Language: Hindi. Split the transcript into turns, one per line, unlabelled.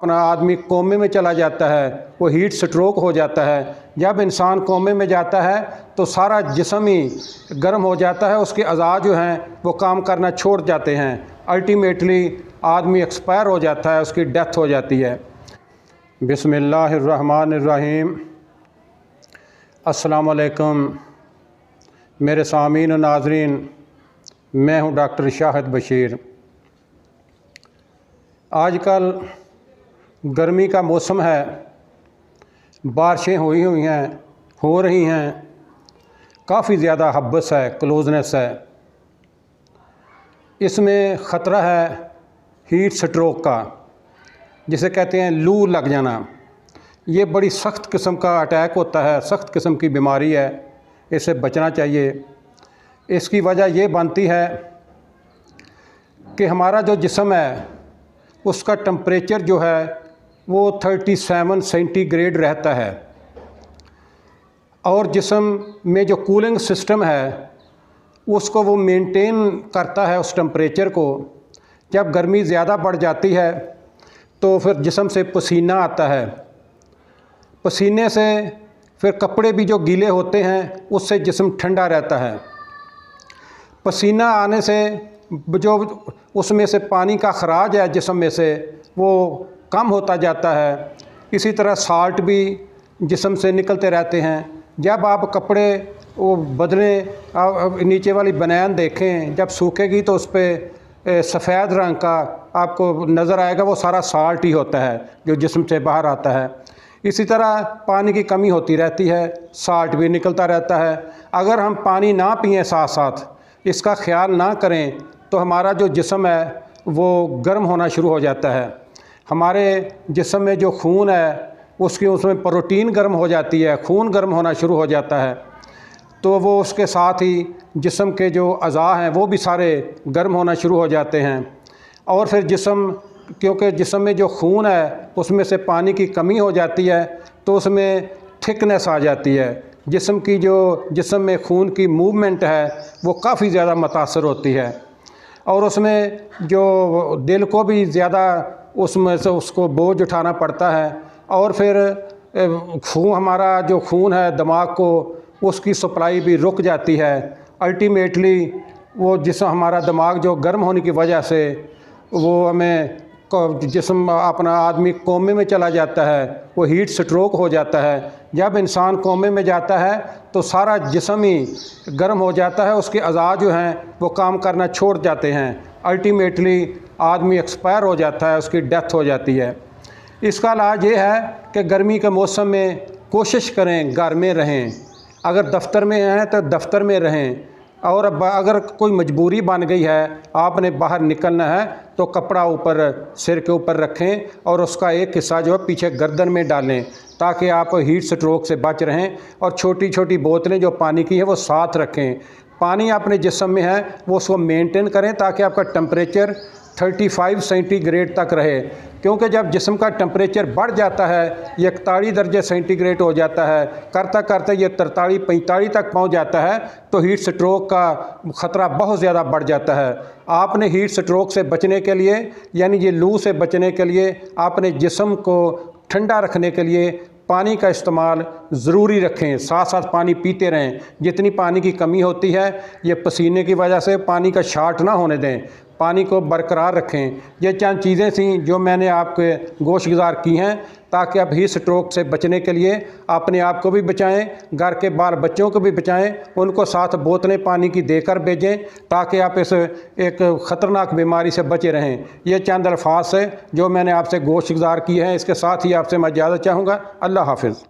अपना आदमी कोमे में चला जाता है, वो हीट स्ट्रोक हो जाता है। जब इंसान कोमे में जाता है तो सारा जिस्म ही गर्म हो जाता है, उसके अज़ा जो हैं वो काम करना छोड़ जाते हैं। अल्टीमेटली आदमी एक्सपायर हो जाता है, उसकी डेथ हो जाती है। बिस्मिल्लाहिर्रहमानिर्रहीम। अस्सलाम वालेकुम मेरे सामीन और नाज़रीन, मैं हूँ डॉक्टर शाहिद बशीर। आजकल गर्मी का मौसम है, बारिशें हो रही हैं, काफ़ी ज़्यादा हब्बस है, क्लोजनेस है। इसमें ख़तरा है हीट स्ट्रोक का, जिसे कहते हैं लू लग जाना। ये बड़ी सख्त किस्म का अटैक होता है, सख्त किस्म की बीमारी है, इससे बचना चाहिए। इसकी वजह ये बनती है कि हमारा जो जिस्म है उसका टेम्परेचर जो है वो 37 सेंटीग्रेड रहता है, और जिस्म में जो कूलिंग सिस्टम है उसको वो मेंटेन करता है उस टेम्परेचर को। जब गर्मी ज़्यादा बढ़ जाती है तो फिर जिस्म से पसीना आता है, पसीने से फिर कपड़े भी जो गीले होते हैं उससे जिस्म ठंडा रहता है। पसीना आने से जो उसमें से पानी का खराज है जिस्म में से वो कम होता जाता है। इसी तरह साल्ट भी जिस्म से निकलते रहते हैं। जब आप कपड़े वो बदलें, नीचे वाली बनैन देखें, जब सूखेगी तो उस पर सफ़ेद रंग का आपको नज़र आएगा, वो सारा साल्ट ही होता है जो जिस्म से बाहर आता है। इसी तरह पानी की कमी होती रहती है, साल्ट भी निकलता रहता है। अगर हम पानी ना पिएं, साथ साथ इसका ख्याल ना करें, तो हमारा जो जिस्म है वो गर्म होना शुरू हो जाता है। हमारे जिस्म में जो खून है उसमें प्रोटीन गर्म हो जाती है, खून गर्म होना शुरू हो जाता है, तो वो उसके साथ ही जिस्म के जो अज़ा हैं वो भी सारे गर्म होना शुरू हो जाते हैं। और फिर जिस्म, क्योंकि जिस्म में जो खून है उसमें से पानी की कमी हो जाती है तो उसमें थिकनेस आ जाती है। जिस्म में खून की मूवमेंट है वो काफ़ी ज़्यादा मुतासर होती है, और उसमें जो दिल को भी ज़्यादा उसमें से उसको बोझ उठाना पड़ता है। और फिर हमारा जो खून है दिमाग को, उसकी सप्लाई भी रुक जाती है। अल्टीमेटली वो हमारा दिमाग जो गर्म होने की वजह से वो हमें जिस्म अपना आदमी कोमे में चला जाता है, वो हीट स्ट्रोक हो जाता है। जब इंसान कोमे में जाता है तो सारा जिस्म ही गर्म हो जाता है, उसके अज़ा जो हैं वो काम करना छोड़ जाते हैं। अल्टीमेटली आदमी एक्सपायर हो जाता है, उसकी डेथ हो जाती है। इसका इलाज ये है कि गर्मी के मौसम में कोशिश करें घर में रहें। अगर दफ्तर में हैं तो दफ्तर में रहें, और अगर कोई मजबूरी बन गई है, आपने बाहर निकलना है, तो कपड़ा ऊपर सिर के ऊपर रखें और उसका एक हिस्सा जो है पीछे गर्दन में डालें, ताकि आप हीट स्ट्रोक से बच रहें। और छोटी छोटी बोतलें जो पानी की है वो साथ रखें। पानी अपने जिस्म में है वो उसको मेंटेन करें ताकि आपका टेम्परेचर 35 सेंटीग्रेड तक रहे, क्योंकि जब जिस्म का टेम्परेचर बढ़ जाता है, ये 41 दर्जे सेंटीग्रेड हो जाता है, करता करता ये 43-45 तक पहुंच जाता है, तो हीट स्ट्रोक का ख़तरा बहुत ज़्यादा बढ़ जाता है। आपने हीट स्ट्रोक से बचने के लिए, यानी ये लू से बचने के लिए, आपने जिस्म को ठंडा रखने के लिए पानी का इस्तेमाल ज़रूरी रखें। साथ साथ पानी पीते रहें। जितनी पानी की कमी होती है, ये पसीने की वजह से पानी का शॉर्ट ना होने दें, पानी को बरकरार रखें। ये चंद चीज़ें थीं जो मैंने आपके गोशगुजार की हैं, ताकि आप हीट स्ट्रोक से बचने के लिए अपने आप को भी बचाएं, घर के बाल बच्चों को भी बचाएं, उनको साथ बोतलें पानी की देकर भेजें, ताकि आप इस एक ख़तरनाक बीमारी से बचे रहें। ये चंद अल्फाज है जो मैंने आपसे गोशगुजार किए हैं। इसके साथ ही आपसे मैं इजाज़त चाहूँगा। अल्लाह हाफ़िज़।